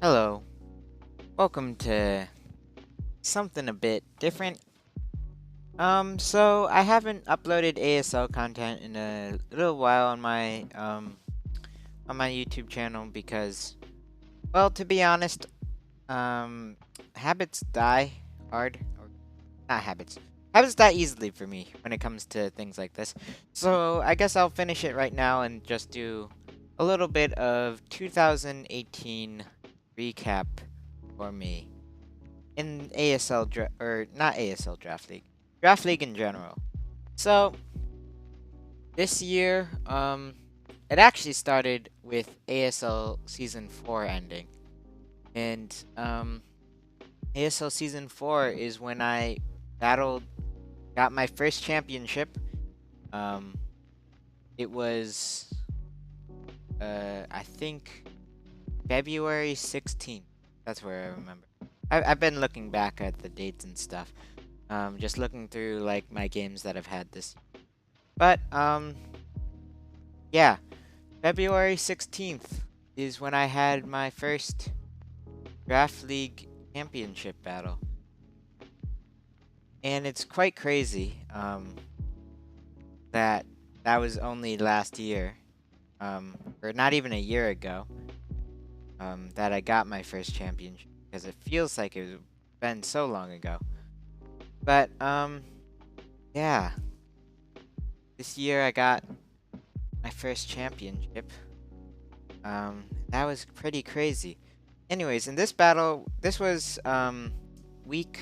Hello, welcome to something a bit different. So I haven't uploaded ASL content in a little while on my YouTube channel because, well, to be honest, habits die hard, or not habits. Habits die easily for me when it comes to things like this. So I guess I'll finish it right now and just do a little bit of 2018 recap for me. In or not ASL Draft League in general. So this year, it actually started with ASL Season 4 ending, and ASL Season 4 is when I battled, got my first championship. Um, it was, I think February 16th. That's where I remember. I've been looking back at the dates and stuff. Just looking through like my games that I've had this. But yeah, February 16th is when I had my first Draft League championship battle. And it's quite crazy that that was only last year, or not even a year ago, that I got my first championship because it feels like it's been so long ago. But yeah, this year I got my first championship. That was pretty crazy. Anyways, in this battle, this was week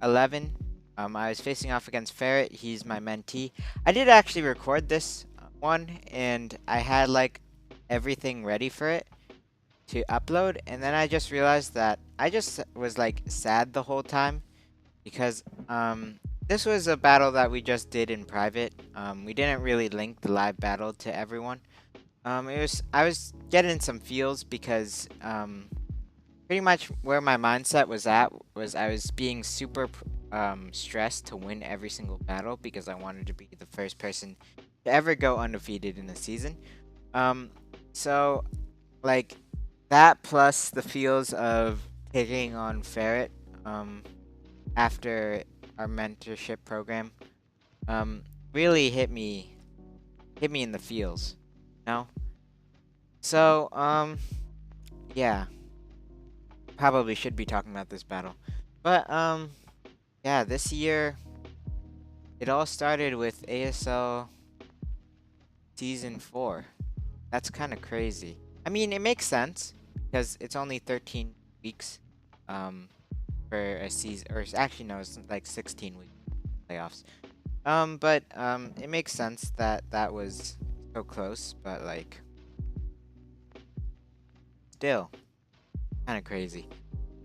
11. I was facing off against Ferret. He's my mentee. I did actually record this one, and I had like everything ready for it to upload, and then I just realized that I just was like sad the whole time because this was a battle that we just did in private. We didn't really link the live battle to everyone. I was getting some feels because pretty much where my mindset was at was I was being super stressed to win every single battle because I wanted to be the first person to ever go undefeated in the season. Um, so like that plus the feels of taking on Ferret after our mentorship program um really hit me in the feels, you know? So yeah, probably should be talking about this battle. But yeah, this year it all started with ASL Season 4. That's kind of crazy. I mean, it makes sense because it's only 13 weeks um for a season, or actually no, it's like 16 week playoffs. But it makes sense that that was so close, but like still kind of crazy.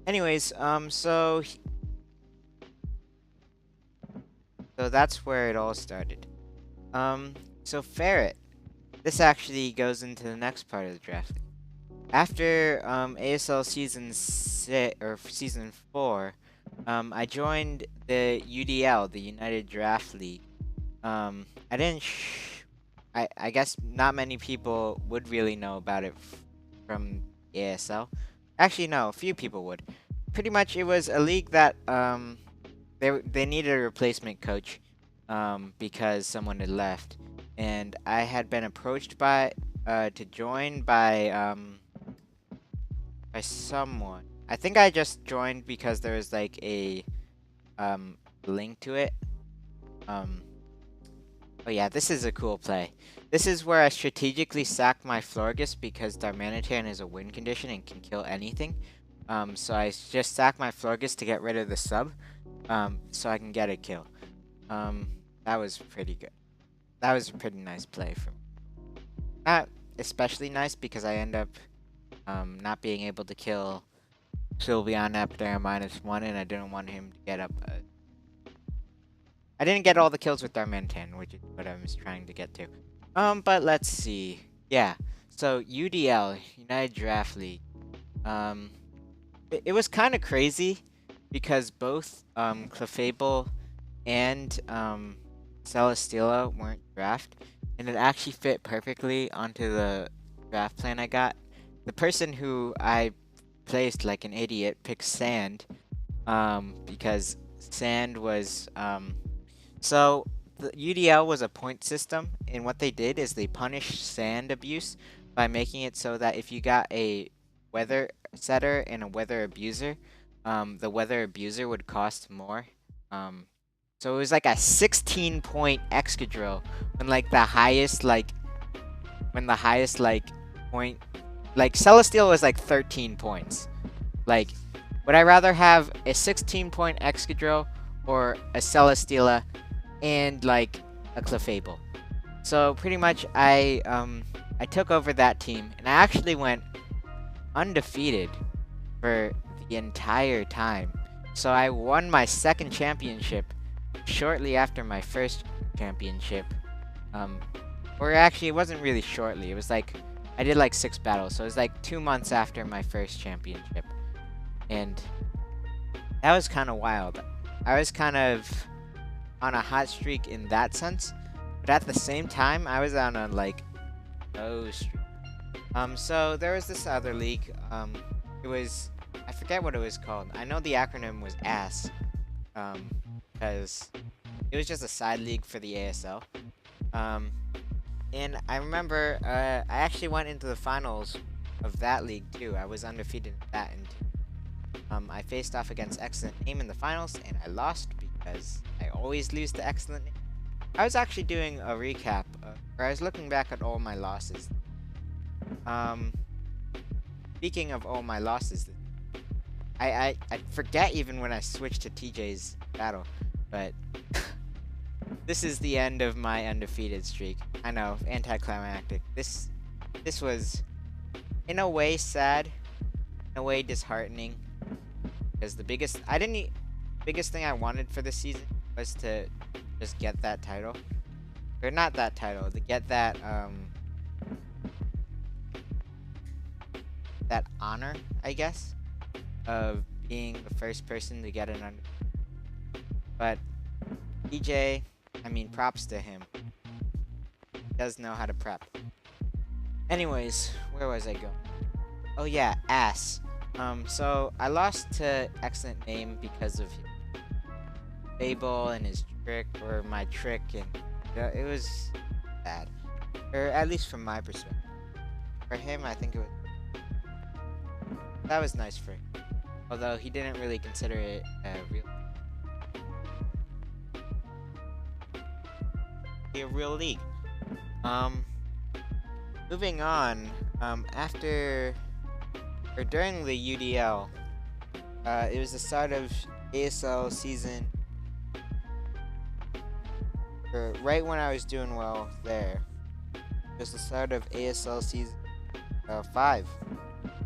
Anyways, so that's where it all started. Um, so Ferret, this actually goes into the next part of the draft. After ASL season 4, I joined the UDL, the United Draft League. I didn't. I guess not many people would really know about it from ASL. Actually, no, a few people would. Pretty much, it was a league that they needed a replacement coach because someone had left, and I had been approached to join by someone. I think I just joined because there was like a um link to it. Um oh yeah, this is a cool play. This is where I strategically sack my Florgus because Darmanitan is a win condition and can kill anything. So I just sack my Florgus to get rid of the sub. So I can get a kill. That was pretty good. That was a pretty nice play for me. Not especially nice because I end up not being able to kill Sylveon after a -1, and I didn't want him to get up. I didn't get all the kills with Darmanitan, which is what I was trying to get to. But let's see. Yeah, so UDL, United Draft League. Um, it was kind of crazy because both Clefable and Celesteela weren't draft, and it actually fit perfectly onto the draft plan I got. The person who I placed like an idiot, picked sand, because sand was, so the UDL was a point system, and what they did is they punished sand abuse by making it so that if you got a weather setter and a weather abuser, the weather abuser would cost more. So it was like a 16-point excadrill when like the highest point, like Celestial was like 13 points. Like, would I rather have a 16-point excadrill or a Celesteela and like a Clefable? So pretty much I took over that team, and I actually went undefeated for the entire time. So I won my second championship shortly after my first championship. Or actually, it wasn't really shortly. It was like I did like 6 battles, so it was like 2 months after my first championship, and that was kind of wild. I was kind of on a hot streak in that sense, but at the same time, I was on a like low streak. So there was this other league. It was, I forget what it was called. I know the acronym was ASS, because it was just a side league for the ASL. And I remember I actually went into the finals of that league too. I was undefeated in that, and I faced off against Excellent Name in the finals, and I lost because I always lose to Excellent Name. I was actually doing a recap, where I was looking back at all my losses. Speaking of all my losses, I forget even when I switched to TJ's battle, but this is the end of my undefeated streak. I know, anticlimactic. This was, in a way, sad, in a way, disheartening, because the biggest thing I wanted for this season was to just get that title, or not that title, to get that that honor, I guess, of being the first person to get an But DJ, I mean, props to him. He does know how to prep. Anyways, where was I going? Oh yeah, ass. So I lost to Excellent Name because of Fable and his trick, or my trick, and it was bad. Or at least from my perspective. For him, I think that was nice for him. Although he didn't really consider it a real league. Moving on, after or during the UDL, it was the start of ASL season, or right when I was doing well there. It was the start of ASL season 5.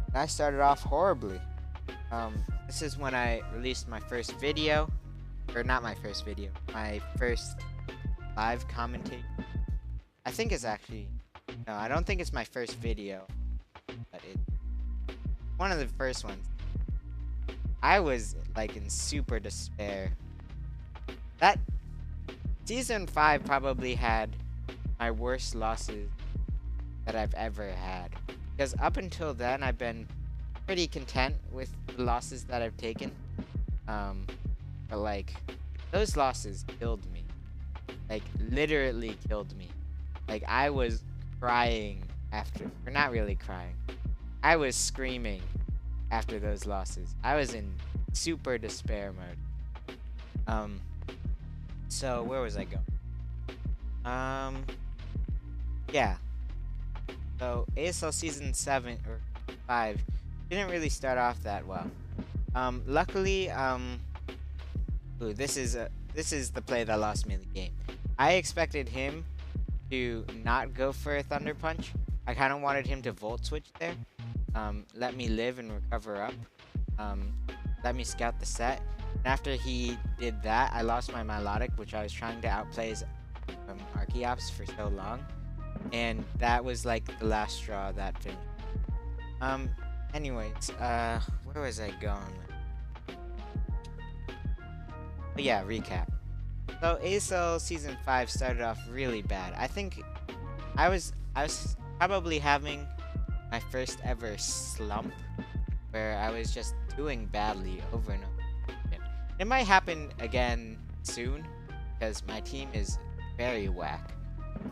And I started off horribly. This is when I released my first video, or not my first video, my first live commentating. I think it's actually, no, I don't think it's my first video, but it's one of the first ones. I was like in super despair. That season 5 probably had my worst losses that I've ever had, because up until then I've been pretty content with the losses that I've taken, but like those losses killed me, like literally killed me. Like I was crying after, or not really crying, I was screaming after those losses. I was in super despair mode. So where was I going? Yeah. So ASL season 7 or 5 didn't really start off that well. Luckily, ooh, this is the play that lost me the game. I expected him to not go for a Thunder Punch. I kind of wanted him to Volt Switch there. Let me live and recover up. Let me scout the set. And after he did that, I lost my Milotic, which I was trying to outplay his Archeops for so long. And that was like the last straw that finished. Anyways, where was I going? But yeah, recap. So ASL season 5 started off really bad. I think I was probably having my first ever slump where I was just doing badly over and over again. It might happen again soon because my team is very whack.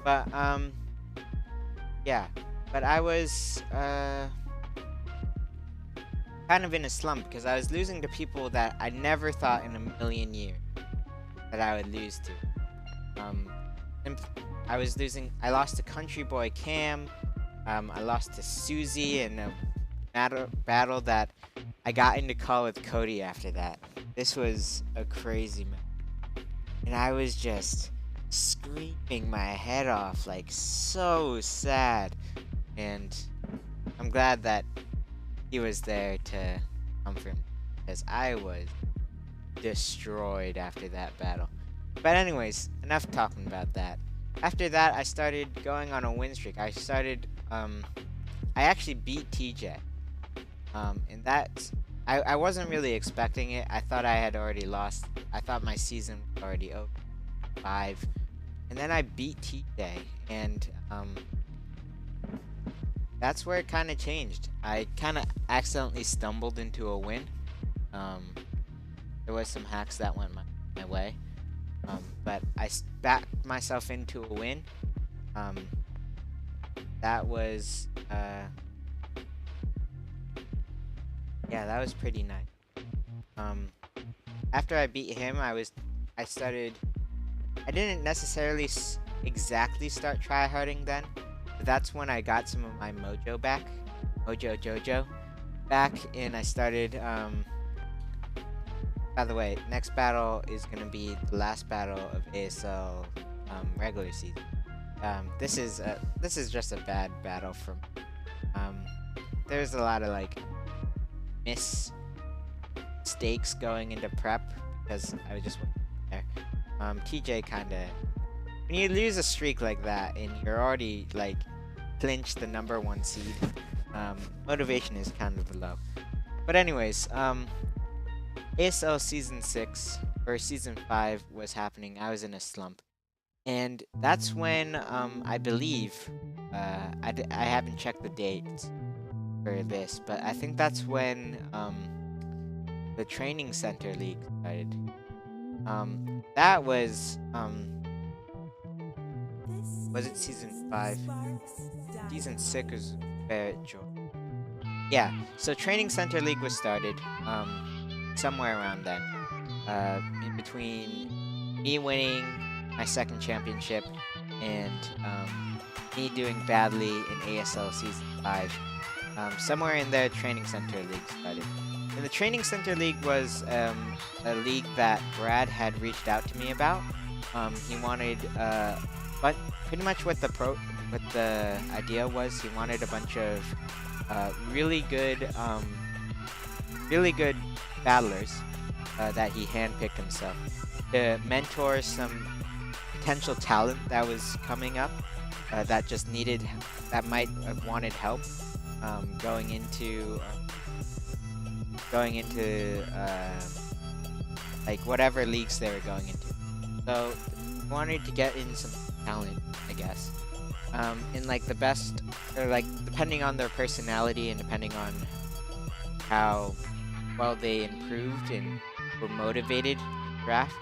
But yeah. But I was kind of in a slump because I was losing to people that I never thought in a million years that I would lose to. Um, I was losing. I lost to Country Boy Cam. I lost to Susie in a battle that I got into call with Cody after that. This was a crazy match, and I was just screaming my head off, like so sad. And I'm glad that he was there to comfort me, because I was destroyed after that battle. But anyways, enough talking about that. After that, I started going on a win streak. I actually beat TJ. And that, I wasn't really expecting it. I thought I had already lost. I thought my season was already over. 5. And then I beat TJ, and that's where it kind of changed. I kind of accidentally stumbled into a win. There was some hacks that went my way. But I backed myself into a win. That was, yeah, that was pretty nice. After I beat him, I didn't necessarily exactly start tryharding then, but that's when I got some of my mojo back, Mojo Jojo back, and I started, by the way, next battle is going to be the last battle of ASL regular season. This is just a bad battle for me. There's a lot of like mistakes going into prep because I just went there. TJ kind of, when you lose a streak like that and you're already like clinched the #1 seed, motivation is kind of low. But anyways, ASL Season 6, or Season 5 was happening. I was in a slump. And that's when, I believe, I haven't checked the dates for this, but I think that's when, the Training Center League started. That was it Season 5? Season 6 was Barrett joined. Yeah, so Training Center League was started, somewhere around then. In between me winning my second championship and me doing badly in ASL Season 5. Somewhere in there, Training Center League started. And the Training Center League was a league that Brad had reached out to me about. He wanted, but pretty much what the idea was, he wanted a bunch of really good battlers that he handpicked himself to mentor some potential talent that was coming up that might have wanted help going into like whatever leagues they were going into. So he wanted to get in some talent, I guess, in like the best, or like depending on their personality and depending on how well they improved and were motivated in draft,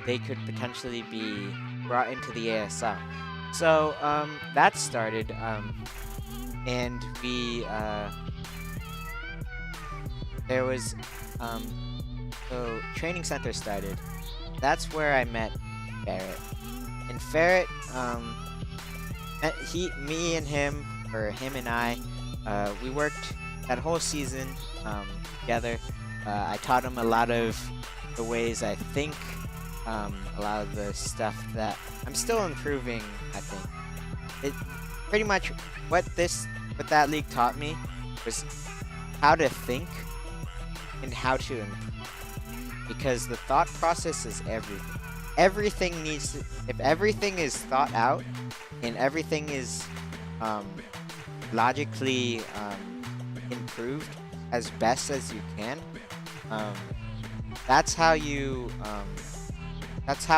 they could potentially be brought into the ASL. So that started, and there was so Training Center started. That's where I met Ferret. And Ferret, me and him, or him and I, we worked that whole season together. I taught him a lot of the ways I think, a lot of the stuff that I'm still improving, I think. It pretty much what that league taught me was how to think and how to improve. Because the thought process is everything. If everything is thought out and everything is logically improved as best as you can, that's how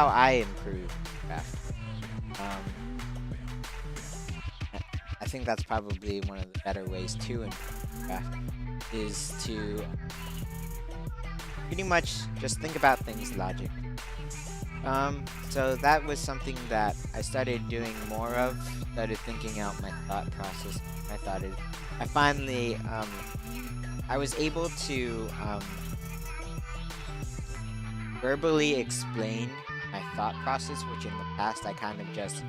I improve craft. I think that's probably one of the better ways to improve draft is to pretty much just think about things logically. So that was something that I started doing more of, started thinking out my thought process. I finally, I was able to, verbally explain my thought process, which in the past I kind of just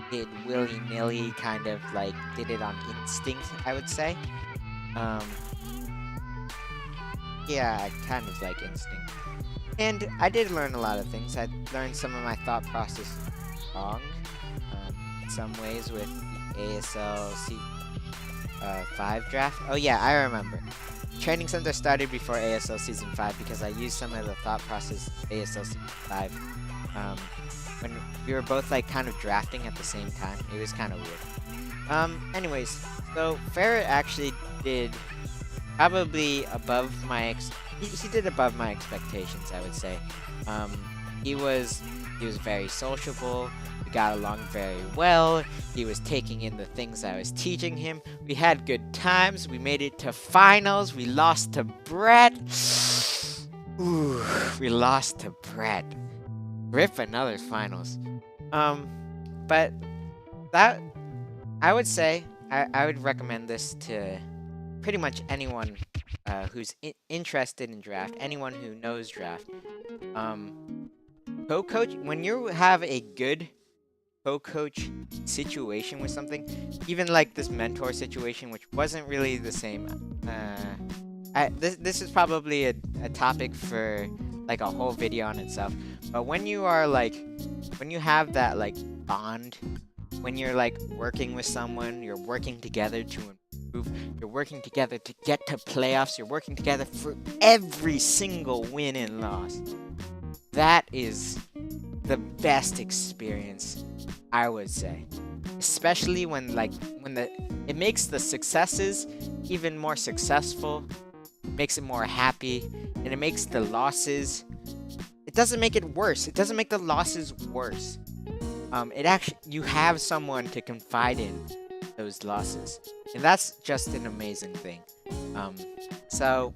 did willy-nilly, kind of like did it on instinct, I would say. Um, yeah, kind of like instinct. And I did learn a lot of things. I learned some of my thought process wrong, in some ways with the ASL 5 draft. Oh yeah, I remember. Training Center started before ASL Season 5 because I used some of the thought process ASL Season 5 when we were both like kind of drafting at the same time. It was kind of weird. Anyways, so Ferret actually did probably above my he did above my expectations, I would say. He was very sociable. We got along very well. He was taking in the things I was teaching him. We had good times. We made it to finals. We lost to Brett. Ooh, we lost to Brett. Rip another finals. But that, I would say, I would recommend this to pretty much anyone who's interested in draft, anyone who knows draft. Co-coach, when you have a good co-coach situation with something, even like this mentor situation, which wasn't really the same. This is probably a topic for like a whole video on itself. But when you are like, when you have that like bond, when you're like working with someone, you're working together to improve, you're working together to get to playoffs, you're working together for every single win and loss. That is the best experience, I would say. Especially when it makes the successes even more successful, makes it more happy, and it makes the losses, it doesn't make it worse. It doesn't make the losses worse. It actually, you have someone to confide in those losses, and that's just an amazing thing. So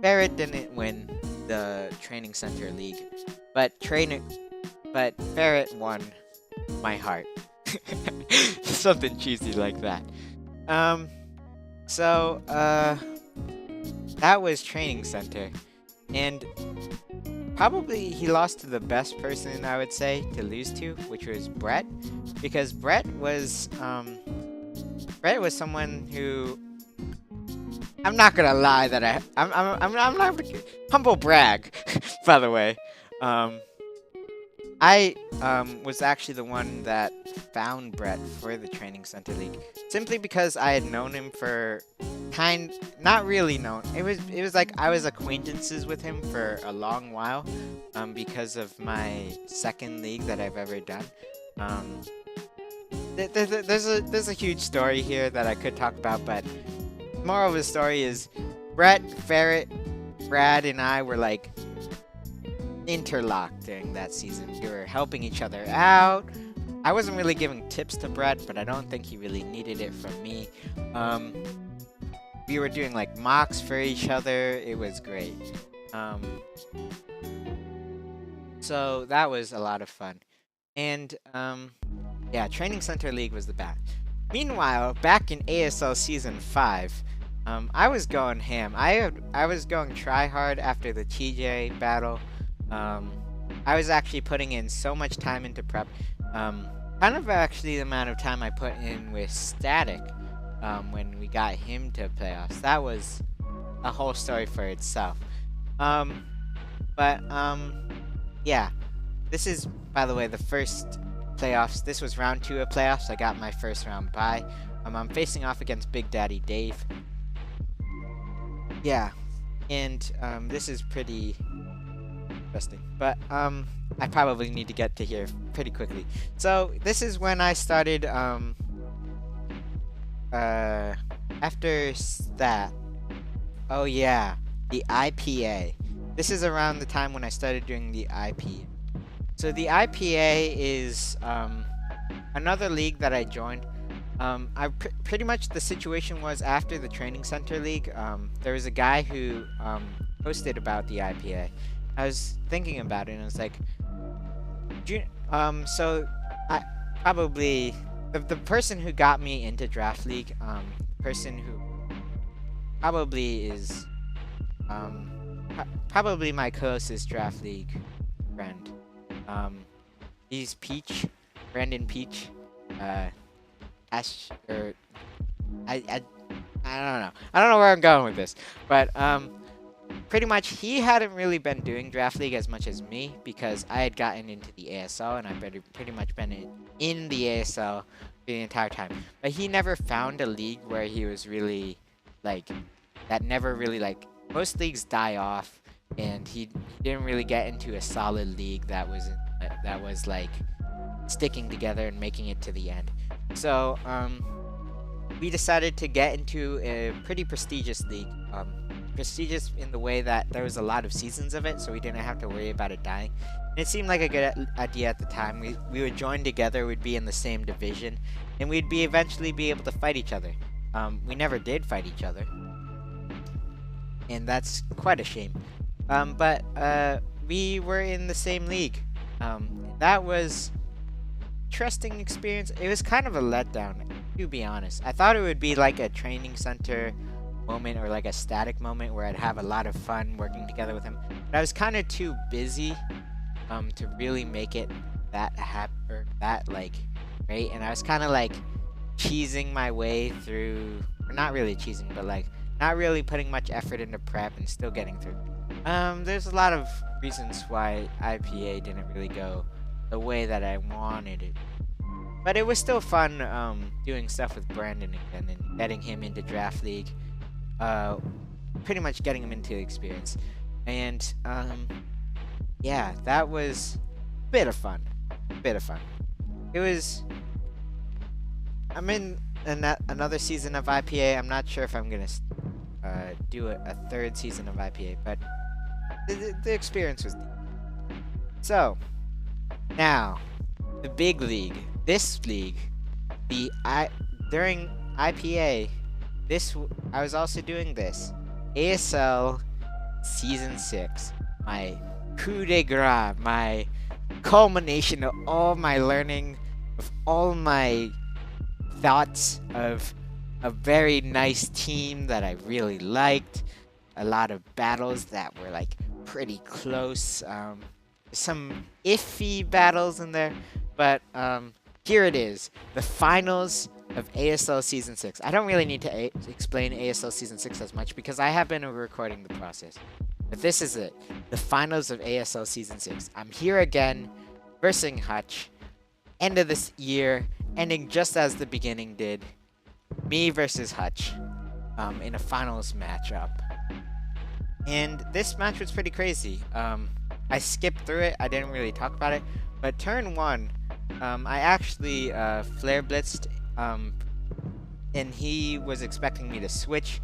Barrett didn't win the Training Center League, but Barrett won my heart. Something cheesy like that. So that was Training Center, and probably he lost to the best person, I would say, to lose to, which was Brett, because Brett was someone who, I'm not gonna lie that I'm not humble brag, by the way. I was actually the one that found Brett for the Training Center League, simply because I had known him for not really known. It was like I was acquaintances with him for a long while, because of my second league that I've ever done. There's a huge story here that I could talk about, but moral of the story is Brett, Ferret, Brad, and I were like interlocked during that season. We were helping each other out. I wasn't really giving tips to Brett, but I don't think he really needed it from me. We were doing like mocks for each other. It was great. So that was a lot of fun. And yeah, Training Center League was the best. Meanwhile, back in ASL Season 5, I was going ham. I was going try hard after the TJ battle. I was actually putting in so much time into prep. Kind of actually the amount of time I put in with Static when we got him to playoffs. That was a whole story for itself. Yeah. This is, by the way, the first playoffs. This was round 2 of playoffs. I got my first round bye. I'm facing off against Big Daddy Dave. Yeah. And this is pretty interesting. But I probably need to get to here pretty quickly. So this is when I started after that. Oh yeah, the IPA. This is around the time when I started doing the IPA. So the IPA is another league that I joined. Pretty much the situation was after the training center league. There was a guy who posted about the IPA. I was thinking about it and I was like, so I probably the person who got me into draft league, person who probably is probably my closest draft league friend. He's Peach, Brandon Peach. Ash or I don't know. I don't know where I'm going with this, but pretty much he hadn't really been doing draft league as much as me because I had gotten into the ASL and I've pretty much been in the ASL the entire time. But he never found a league where he was really like that. Never really like most leagues die off, and he didn't really get into a solid league that was like sticking together and making it to the end. So we decided to get into a pretty prestigious league. Prestigious in the way that there was a lot of seasons of it, so we didn't have to worry about it dying. And it seemed like a good idea at the time. We would join together, we'd be in the same division, and we'd eventually be able to fight each other. We never did fight each other, and that's quite a shame. But we were in the same league. That was interesting experience. It was kind of a letdown, to be honest. I thought it would be like a training center moment or like a static moment where I'd have a lot of fun working together with him. But I was kind of too busy to really make it that like great. And I was kind of like cheesing my way through, or not really cheesing, but like not really putting much effort into prep and still getting through. There's a lot of reasons why IPA didn't really go the way that I wanted it. But it was still fun doing stuff with Brandon again and getting him into draft league. Pretty much getting him into experience. And yeah, that was a bit of fun. It was I'm in another season of IPA. I'm not sure if I'm gonna do a third season of IPA, but the experience was neat. So now, the big league. This league, during IPA, I was also doing this. ASL Season 6. My coup de grace, my culmination of all my learning, of all my thoughts of a very nice team that I really liked. A lot of battles that were like pretty close. Some iffy battles in there, but here it is, the finals of ASL Season 6. I don't really need to explain ASL Season 6 as much because I have been recording the process. But this is it, the finals of ASL Season 6. I'm here again, versing Hutch. End of this year, ending just as the beginning did. Me versus Hutch in a finals matchup. And this match was pretty crazy. I skipped through it. I didn't really talk about it. But turn 1, I actually flare blitzed, and he was expecting me to switch.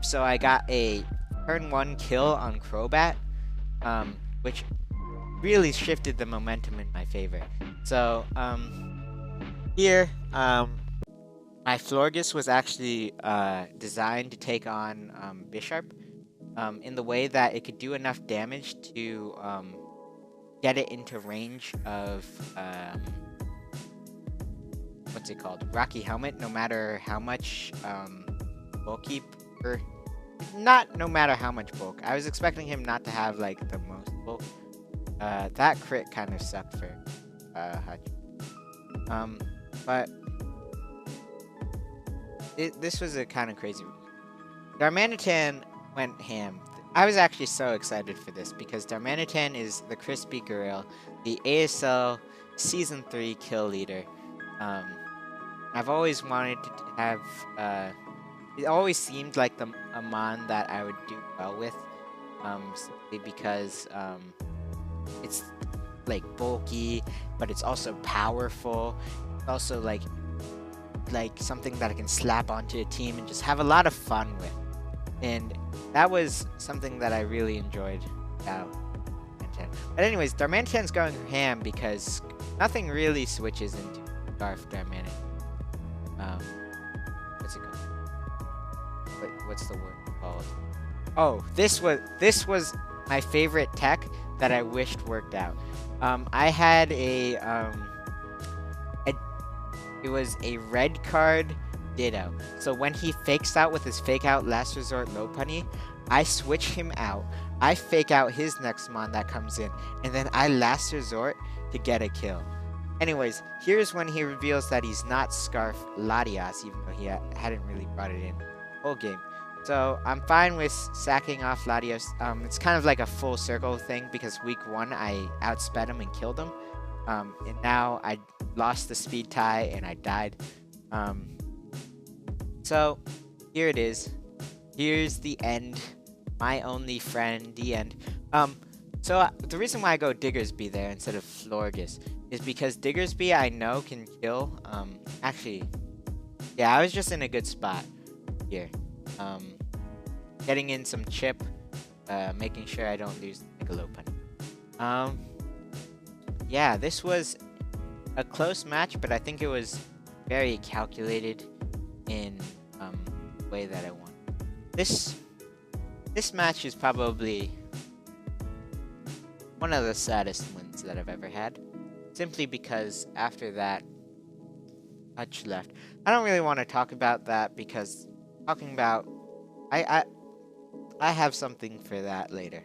So I got a turn 1 kill on Crobat, which really shifted the momentum in my favor. So here, my Florgus was actually designed to take on Bisharp. In the way that it could do enough damage to get it into range of what's it called? Rocky Helmet, no matter how much bulky, or not no matter how much bulk. I was expecting him not to have like the most bulk. That crit kind of sucked for Hutch. But this was a kind of crazy. Darmanitan went ham. I was actually so excited for this because Darmanitan is the Crispy Gorilla, the ASL Season 3 kill leader. I've always wanted to have, it always seemed like a mon that I would do well with, simply because it's like bulky, but it's also powerful. It's also like something that I can slap onto a team and just have a lot of fun with. And that was something that I really enjoyed about Darmanitan. But anyways, Darmanitan's going ham because nothing really switches into Darmanitan. um, what's it called? What's the word called? Oh, this was my favorite tech that I wished worked out. I had a it was a red card Ditto. So when he fakes out with his fake out last resort low punny, I switch him out. I fake out his next mon that comes in, and then I last resort to get a kill. Anyways, here's when he reveals that he's not Scarf Latias, even though he hadn't really brought it in whole game. So I'm fine with sacking off Latios. It's kind of like a full circle thing because week 1 I outsped him and killed him. And now I lost the speed tie and I died. So here it is. Here's the end. My only friend, the end. So the reason why I go Diggersby there instead of Florgus is because Diggersby I know can kill. Actually, yeah, I was just in a good spot here. Getting in some chip, making sure I don't lose Nickelodeon. Yeah, this was a close match, but I think it was very calculated in the way that I won. This match is probably one of the saddest wins that I've ever had, simply because after that, Hutch left. I don't really want to talk about that because talking about I have something for that later.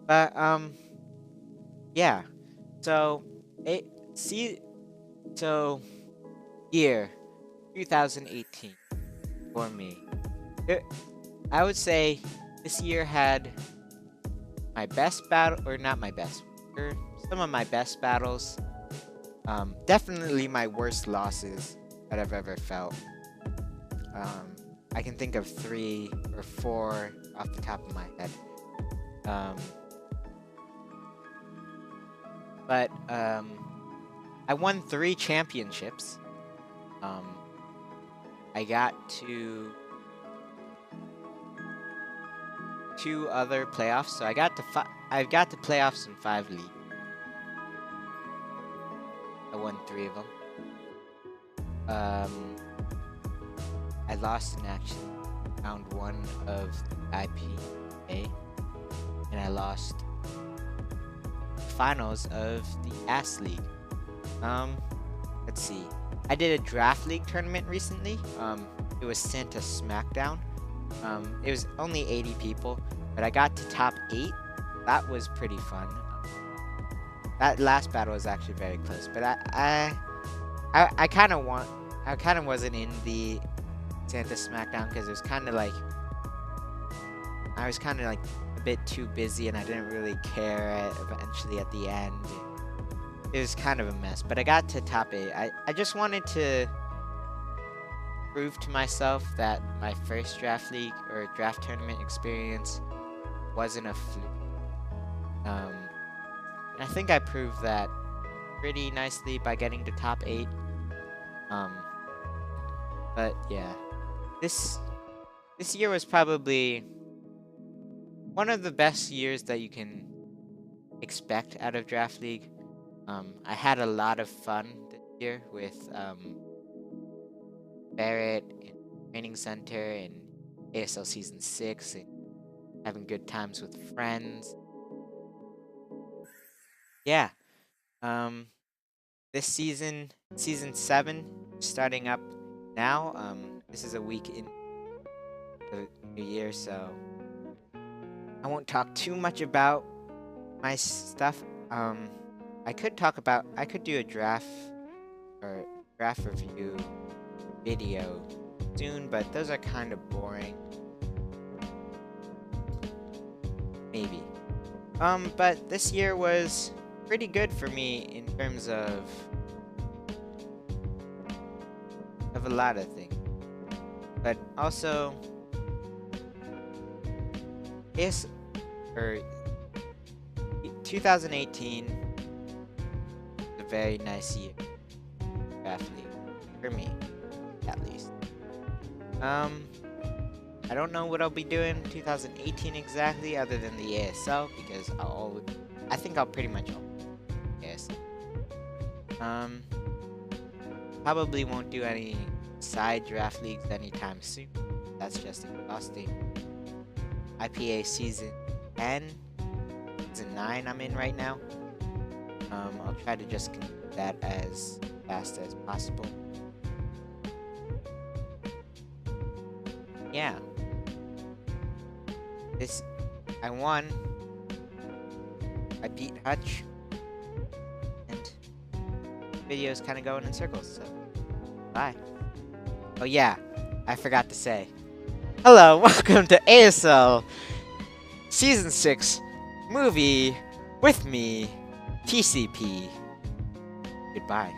But yeah. So year 2018 for me. I would say this year had my best battle, or not my best, or some of my best battles. Definitely my worst losses that I've ever felt. I can think of 3 or 4 off the top of my head. But I won 3 championships. I got to 2 other playoffs, so I got to playoffs in 5 leagues. I won 3 of them. I lost in action round 1 of the IPA, and I lost finals of the ASL League. Let's see. I did a draft league tournament recently. It was Santa Smackdown. It was only 80 people, but I got to top 8. That was pretty fun. That last battle was actually very close, but I kind of wasn't in the Santa Smackdown because it was kind of like I was kind of like a bit too busy and I didn't really care eventually at the end. It was kind of a mess, but I got to top 8. I just wanted to prove to myself that my first draft league or draft tournament experience wasn't a fluke. And I think I proved that pretty nicely by getting to top 8. But yeah, this year was probably one of the best years that you can expect out of draft league. I had a lot of fun this year with Barrett and Training Center and ASL Season 6 and having good times with friends. Yeah. This season 7, starting up now. This is a week in the new year, so I won't talk too much about my stuff. I could do a draft review video soon, but those are kind of boring. Maybe. But this year was pretty good for me in terms of a lot of things. But also 2018 was a very nice year draft league for me, at least. I don't know what I'll be doing in 2018 exactly, other than the ASL, because I think I'll pretty much own ASL. Probably won't do any side draft leagues anytime soon. That's just exhausting. IPA season 10, season 9 I'm in right now. I'll try to just complete that as fast as possible. Yeah. I won. I beat Hutch. And the video's kind of going in circles, so bye. Oh yeah, I forgot to say. Hello, welcome to ASL Season 6 movie with me, TCP. Goodbye.